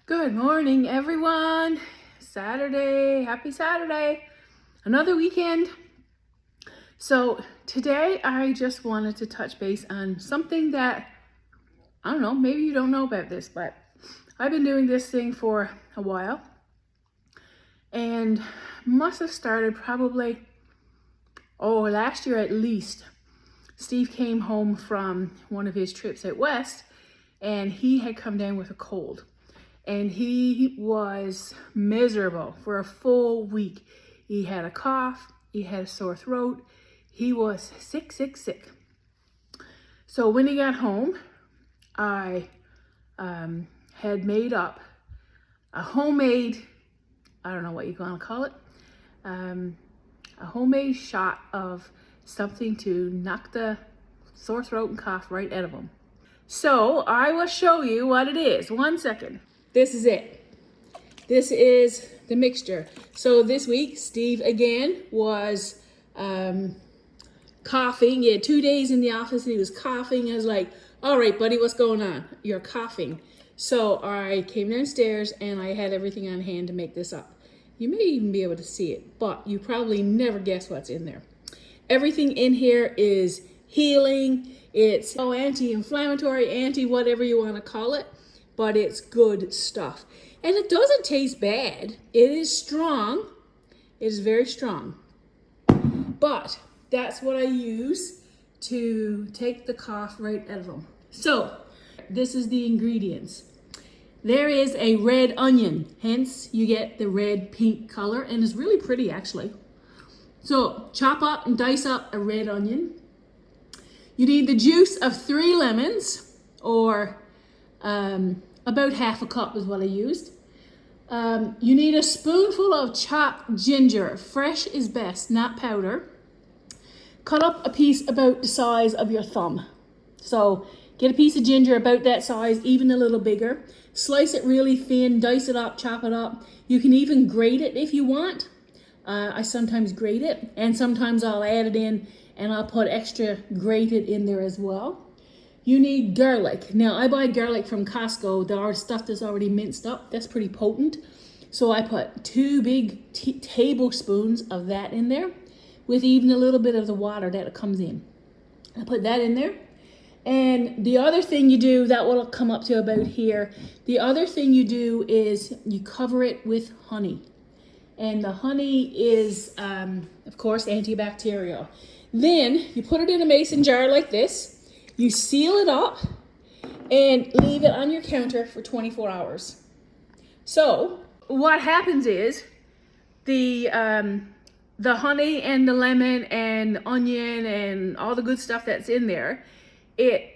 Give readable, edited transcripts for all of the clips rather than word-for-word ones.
Good morning, everyone. Saturday, happy Saturday. Another weekend. So today I just wanted to touch base on something that, I don't know, maybe you don't know about this, but I've been doing this thing for a while and must have started probably, last year at least. Steve came home from one of his trips out west and he had come down with a cold. And he was miserable for a full week. He had a cough, he had a sore throat, he was sick. So when he got home, I had made up a homemade, I don't know what you're gonna call it, a homemade shot of something to knock the sore throat and cough right out of him. So I will show you what it is. 1 second. This is it. This is the mixture. So this week, Steve again was coughing. He had 2 days in the office and he was coughing. I was like, all right, buddy, what's going on? You're coughing. So I came downstairs and I had everything on hand to make this up. You may even be able to see it, but you probably never guess what's in there. Everything in here is healing. It's anti-inflammatory, whatever you want to call it. But it's good stuff. And it doesn't taste bad. It is strong. It is very strong. But that's what I use to take the cough right out of them. So this is the ingredients. There is a red onion, hence you get the red pink color, and it's really pretty actually. So chop up and dice up a red onion. You need the juice of 3 lemons, or about half a cup is what I used. You need a spoonful of chopped ginger. Fresh is best, not powder. Cut up a piece about the size of your thumb. So get a piece of ginger about that size, even a little bigger. Slice it really thin, dice it up, chop it up. You can even grate it if you want. I sometimes grate it, and sometimes I'll add it in and I'll put extra grated in there as well. You need garlic. Now, I buy garlic from Costco. There are stuff that's already minced up. That's pretty potent. So I put 2 big tablespoons of that in there with even a little bit of the water that it comes in. I put that in there. And the other thing you do, that will come up to about here. The other thing you do is you cover it with honey. And the honey is, of course, antibacterial. Then you put it in a mason jar like this. You seal it up and leave it on your counter for 24 hours. So what happens is the honey and the lemon and onion and all the good stuff that's in there, it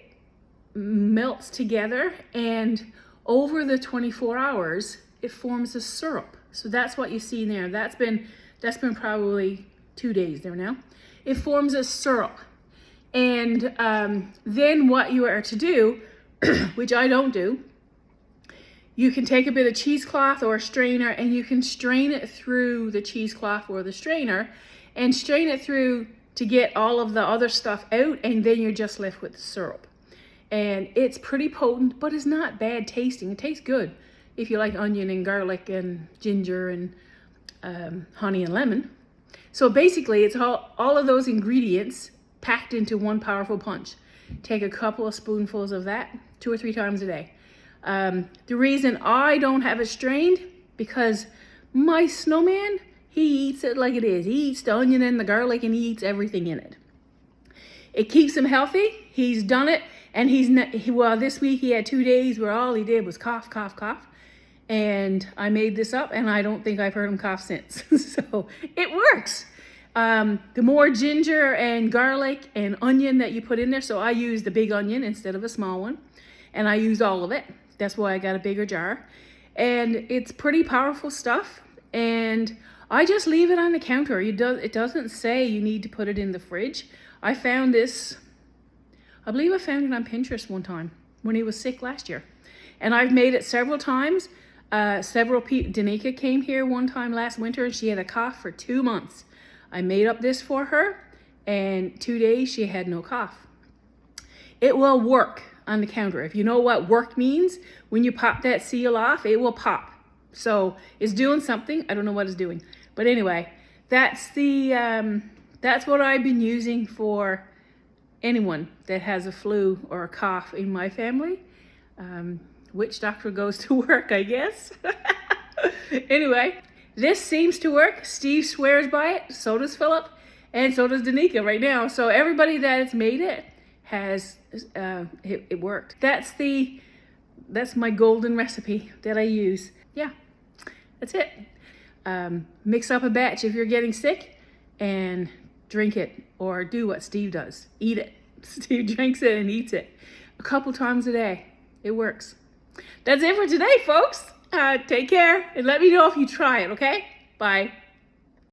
melts together, and over the 24 hours, it forms a syrup. So that's what you see there. That's been probably 2 days there now. It forms a syrup. And then what you are to do, which I don't do, you can take a bit of cheesecloth or a strainer and you can strain it through the cheesecloth or the strainer and strain it through to get all of the other stuff out, and then you're just left with the syrup. And it's pretty potent, but it's not bad tasting. It tastes good if you like onion and garlic and ginger and honey and lemon. So basically it's all of those ingredients packed into one powerful punch. Take a couple of spoonfuls of that 2 or 3 times a day. The reason I don't have it strained, because my snowman, he eats it like it is. He eats the onion and the garlic and he eats everything in it. It keeps him healthy. He's done it, and this week he had 2 days where all he did was cough. And I made this up and I don't think I've heard him cough since. So it works. The more ginger and garlic and onion that you put in there, so I use the big onion instead of a small one, and I use all of it. That's why I got a bigger jar. And it's pretty powerful stuff, and I just leave it on the counter. It doesn't say you need to put it in the fridge. I found this, I believe I found it on Pinterest one time when he was sick last year. And I've made it several times. Danica came here one time last winter and she had a cough for 2 months. I made up this for her, and 2 days she had no cough. It will work. on the counter. If you know what work means, when you pop that seal off, it will pop. So it's doing something. I don't know what it's doing. But anyway, that's what I've been using for anyone that has a flu or a cough in my family. Witch doctor goes to work, I guess. Anyway, this seems to work. Steve swears by it. So does Philip. And so does Danica right now. So everybody that has made it has, it worked. That's my golden recipe that I use. Yeah, that's it. Mix up a batch if you're getting sick and drink it, or do what Steve does. Eat it. Steve drinks it and eats it a couple times a day. It works. That's it for today, folks. Take care and let me know if you try it, okay? Bye.